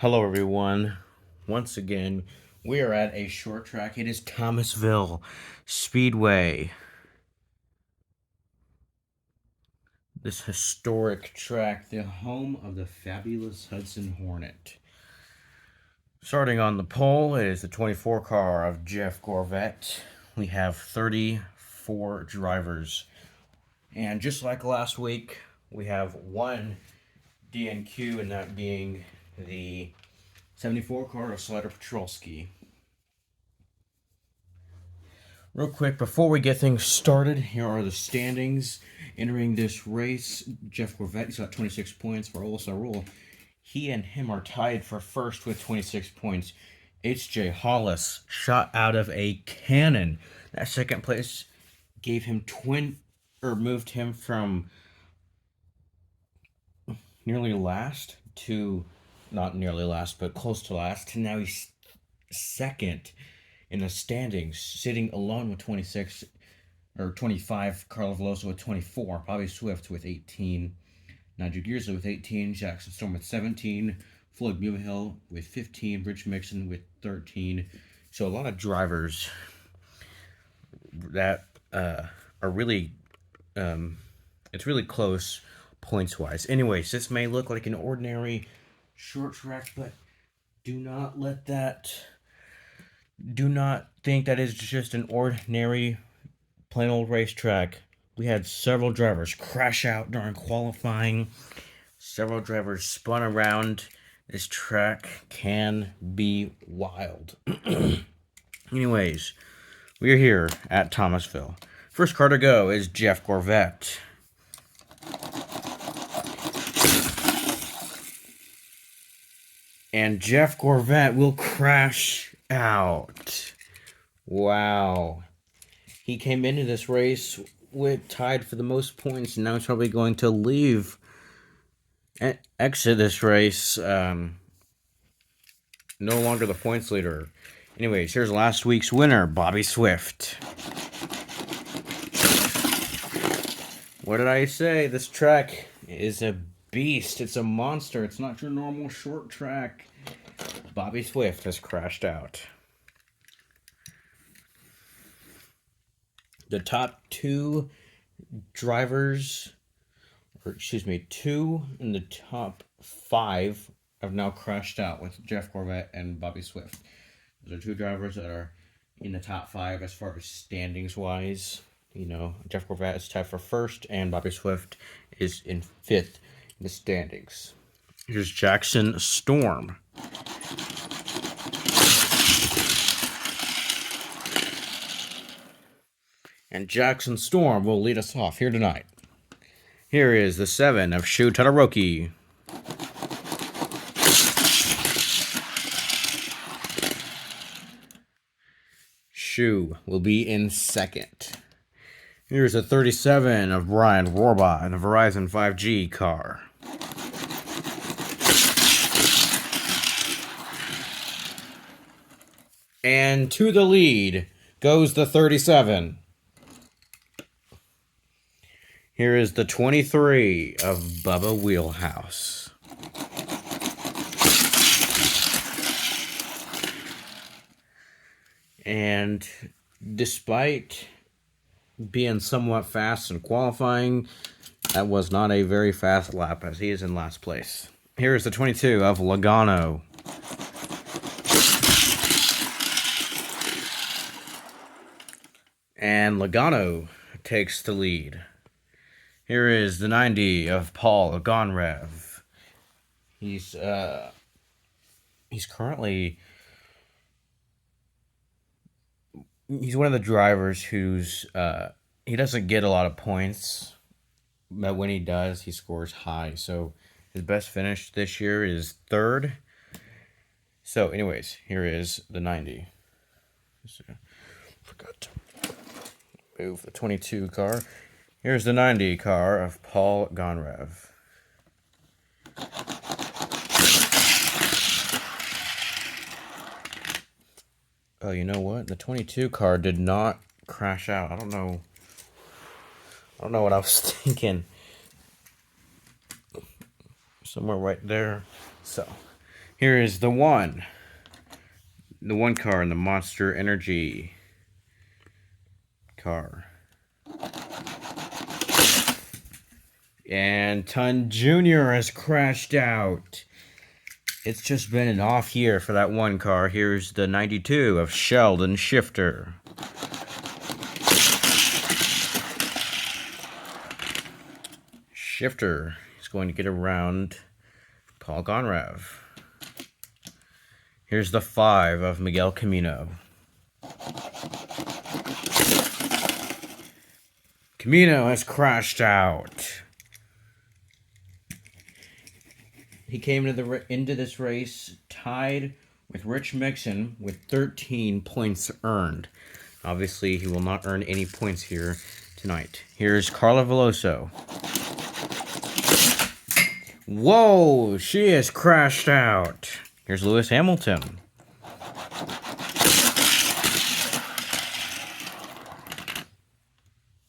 Hello, everyone. Once again, we are at a short track. It is Thomasville Speedway. This historic track, the home of the fabulous Hudson Hornet. Starting on the pole is the 24 car of Jeff Gorvette. We have 34 drivers. And just like last week, we have one DNQ, and that being the 74 car of Slider Petrolski. Real quick, before we get things started, here are the standings. Entering this race, Jeff Gorvette, he's got 26 points. For Raul Rule, he and him are tied for first with 26 points. H.J. Hollis shot out of a cannon. That second place gave him moved him from nearly last to, not nearly last, but close to last, to now he's second in the standings, sitting alone with 26 or 25. Carlo Veloso with 24. Bobby Swift with 18. Nigel Gearsley with 18. Jackson Storm with 17. Floyd Muhill with 15. Rich Mixon with 13. So a lot of drivers that are really, it's really close points wise. Anyways, this may look like an ordinary short track, but do not think that is just an ordinary plain old racetrack. We had several drivers crash out during qualifying. Several drivers spun around. This track can be wild. Anyways, we are here at Thomasville. First car to go is Jeff Gorvette. And Jeff Gorvette will crash out. Wow. He came into this race with tied for the most points, and now he's probably going to leave and exit this race. No longer the points leader. Anyways, here's last week's winner, Bobby Swift. What did I say? This track is a beast. It's a monster. It's not your normal short track. Bobby Swift has crashed out. The top two drivers, two in the top five have now crashed out with Jeff Gorvette and Bobby Swift. Those are two drivers that are in the top five as far as standings wise. You know, Jeff Gorvette is tied for first, and Bobby Swift is in fifth in the standings. Here's Jackson Storm. And Jackson Storm will lead us off here tonight. Here is the 7 of Shu Todoroki. Shu will be in second. Here's a 37 of Brian Rohrbaugh in a Verizon 5G car. And to the lead goes the 37. Here is the 23 of Bubba Wheelhouse. And despite being somewhat fast in qualifying, that was not a very fast lap as he is in last place. Here is the 22 of Logano. And Logano takes the lead. Here is the 90 of Paul Gonrev. He's currently one of the drivers who's he doesn't get a lot of points, but when he does, he scores high. So his best finish this year is third. So, anyways, here is the 90. Forgot to move the 22 car. Here's the 90 car of Paul Gonrev. Oh, you know what? The 22 car did not crash out. I don't know what I was thinking. Somewhere right there. So, Here is the one car in the Monster Energy car. And Ton Jr. has crashed out. It's just been an off year for that one car. Here's the 92 of Sheldon Shifter. Shifter is going to get around Paul Gonrav. Here's the 5 of Miguel Camino. Camino has crashed out. He came into this race tied with Rich Mixon with 13 points earned. Obviously, he will not earn any points here tonight. Here's Carla Veloso. Whoa, she has crashed out. Here's Lewis Hamilton.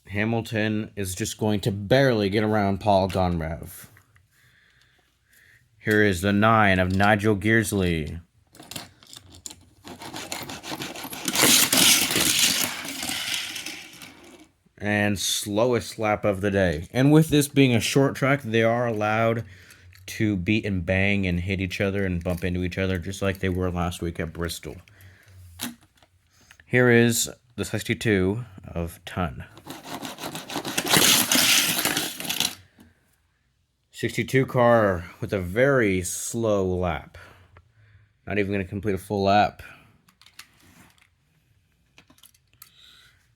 Hamilton is just going to barely get around Paul Gonrav. Here is the 9 of Nigel Gearsley. And slowest lap of the day. And with this being a short track, they are allowed to beat and bang and hit each other and bump into each other just like they were last week at Bristol. Here is the 62 of Ton. 62 car with a very slow lap. Not even going to complete a full lap.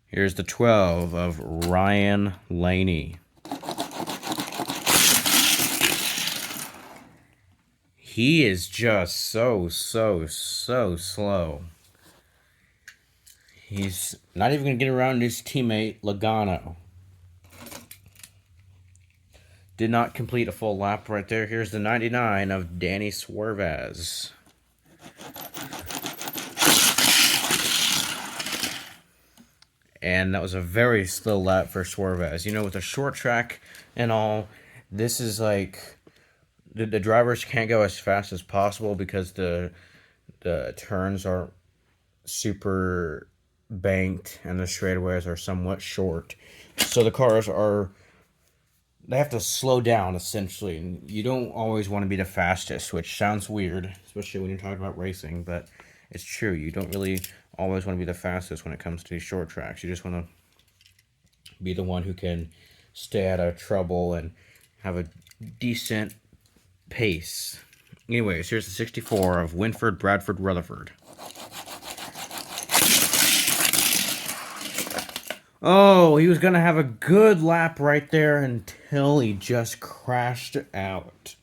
Here's the 12 of Ryan Laney. He is just so slow. He's not even going to get around his teammate, Logano. Did not complete a full lap right there. Here's the 99 of Danny Suarez. And that was a very slow lap for Suarez. You know, with a short track and all, this is like the drivers can't go as fast as possible because the turns are super banked and the straightaways are somewhat short. So the cars they have to slow down, essentially. And you don't always want to be the fastest, which sounds weird, especially when you're talking about racing, but it's true. You don't really always want to be the fastest when it comes to these short tracks. You just want to be the one who can stay out of trouble and have a decent pace. Anyways, here's the 64 of Winford Bradford Rutherford. Oh, he was going to have a good lap right there until he just crashed out.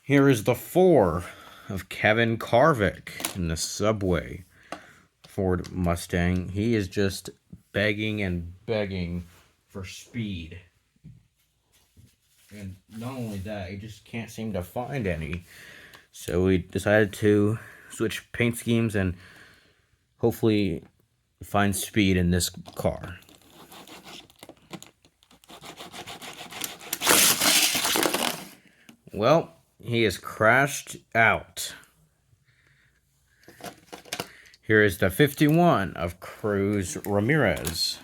Here is the 4 of Kevin Carvick in the Subway Ford Mustang. He is just begging and begging for speed. And not only that, he just can't seem to find any. So we decided to switch paint schemes and hopefully find speed in this car. Well, he has crashed out. Here is the 51 of Cruz Ramirez.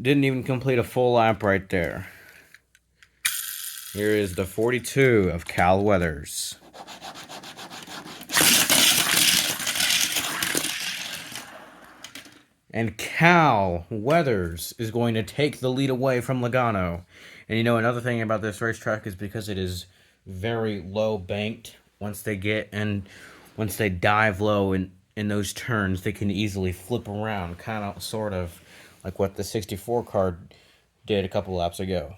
Didn't even complete a full lap right there. Here is the 42 of Cal Weathers. And Cal Weathers is going to take the lead away from Logano. And you know, another thing about this racetrack is because it is very low banked. Once they dive low in those turns, they can easily flip around, kind of, sort of, like what the 64 car did a couple laps ago.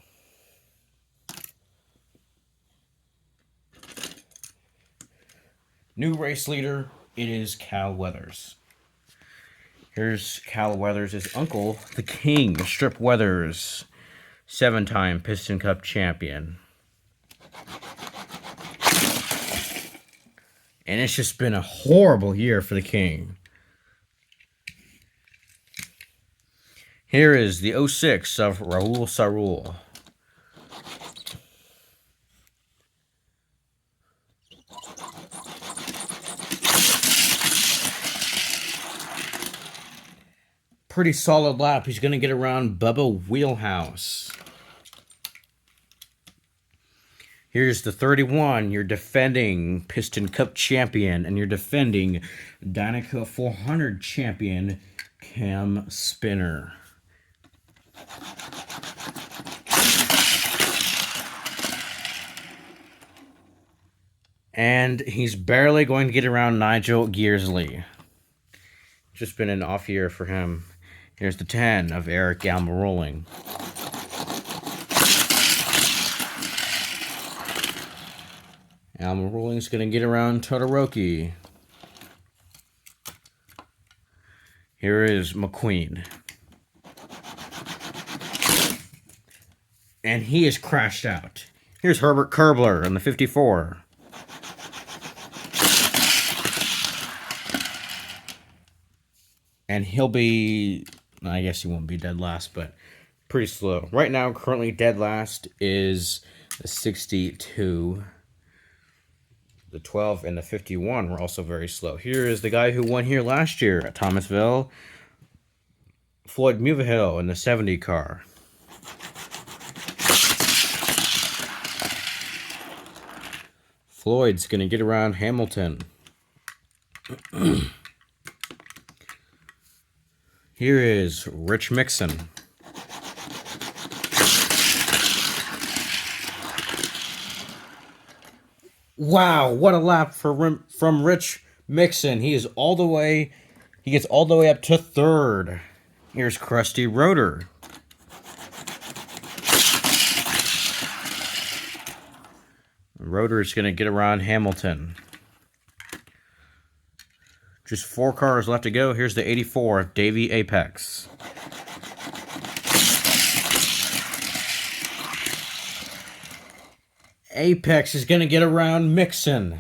New race leader, it is Cal Weathers. Here's Cal Weathers' uncle, the King, Strip Weathers, 7-time Piston Cup champion. And it's just been a horrible year for the King. Here is the 06 of Raul Sarul. Pretty solid lap. He's going to get around Bubba Wheelhouse. Here's the 31, your defending Piston Cup champion, and your defending Dynaco 400 champion, Cam Spinner. And he's barely going to get around Nigel Gearsley. Just been an off year for him. Here's the 10 of Eric Almiroling. Almiroling's going to get around Todoroki. Here is McQueen. And he is crashed out. Here's Herbert Kerbler in the 54. And he'll be, I guess he won't be dead last, but pretty slow. Right now, currently dead last is the 62. The 12 and the 51 were also very slow. Here is the guy who won here last year at Thomasville, Floyd Mulvihill in the 70 car. Floyd's going to get around Hamilton. Here is Rich Mixon. Wow, what a lap from Rich Mixon. He gets all the way up to third. Here's Krusty Rotor. Rotor's going to get around Hamilton. Just 4 cars left to go. Here's the 84 of Davey Apex. Apex is going to get around Mixon.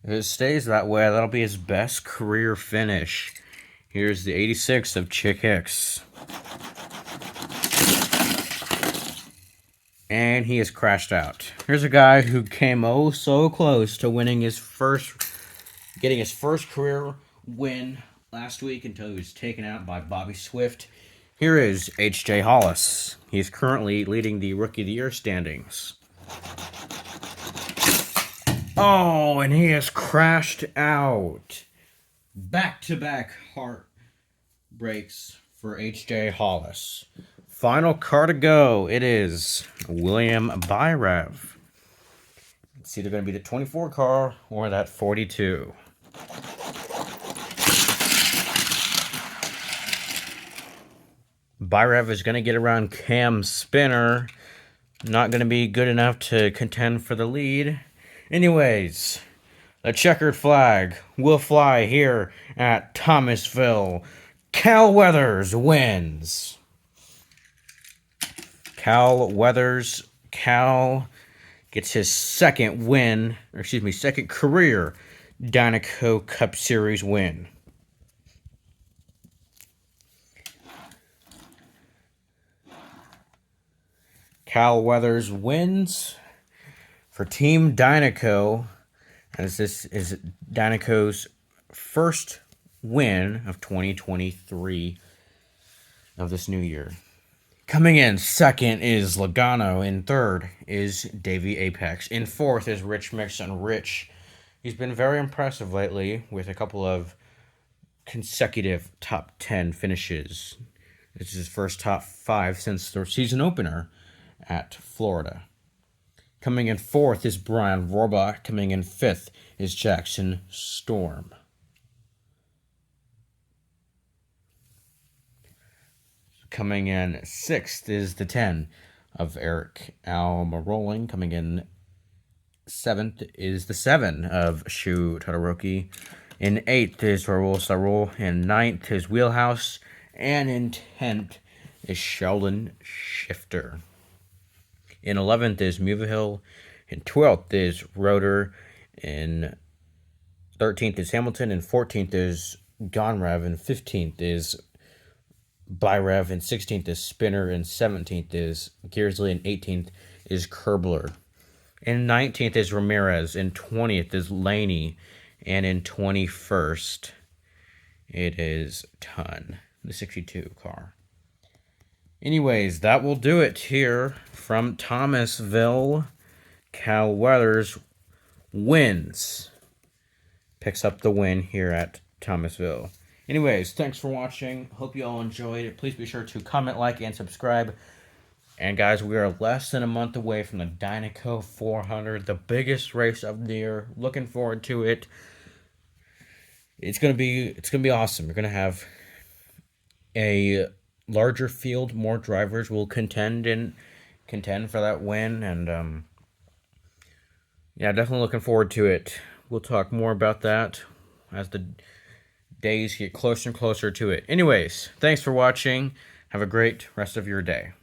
If it stays that way, that'll be his best career finish. Here's the 86 of Chick Hicks. And he has crashed out. Here's a guy who came oh so close to getting his first career win last week until he was taken out by Bobby Swift. Here is H.J. Hollis. He's currently leading the Rookie of the Year standings. Oh, and he has crashed out. Back-to-back heartbreaks for H.J. Hollis. Final car to go. It is William Byrev. It's either going to be the 24 car or that 42. Byrev is going to get around Cam Spinner. Not going to be good enough to contend for the lead. Anyways, the checkered flag will fly here at Thomasville. Cal Weathers wins. Cal gets his second career Dynaco Cup Series win. Cal Weathers wins for Team Dynaco, as this is Dynaco's first win of 2023 of this new year. Coming in second is Logano. In third is Davey Apex. In fourth is Rich Mixon. He's been very impressive lately with a couple of consecutive top 10 finishes. This is his first top 5 since the season opener at Florida. Coming in fourth is Brian Rohrbach. Coming in fifth is Jackson Storm. Coming in sixth is the 10 of Eric Almiroling. Coming in seventh is the 7 of Shu Todoroki. In eighth is Raul Sarul. In ninth is Wheelhouse. And in 10th is Sheldon Shifter. In 11th is Mulvihill. and 12th is Rotor, and 13th is Hamilton, and 14th is Gonrev, and 15th is Byrev, and 16th is Spinner, and 17th is Gearsley, and 18th is Kerbler. And 19th is Ramirez, and 20th is Laney, and in 21st, it is Ton, the 62 car. Anyways, that will do it here from Thomasville. Cal Weathers wins. Picks up the win here at Thomasville. Anyways, thanks for watching. Hope you all enjoyed it. Please be sure to comment, like, and subscribe. And guys, we are less than a month away from the Dynaco 400, the biggest race of the year. Looking forward to it. It's gonna be awesome. You're gonna have a larger field, more drivers will contend for that win, and yeah, definitely looking forward to it. We'll talk more about that as the days get closer and closer to it. Anyways, thanks for watching. Have a great rest of your day.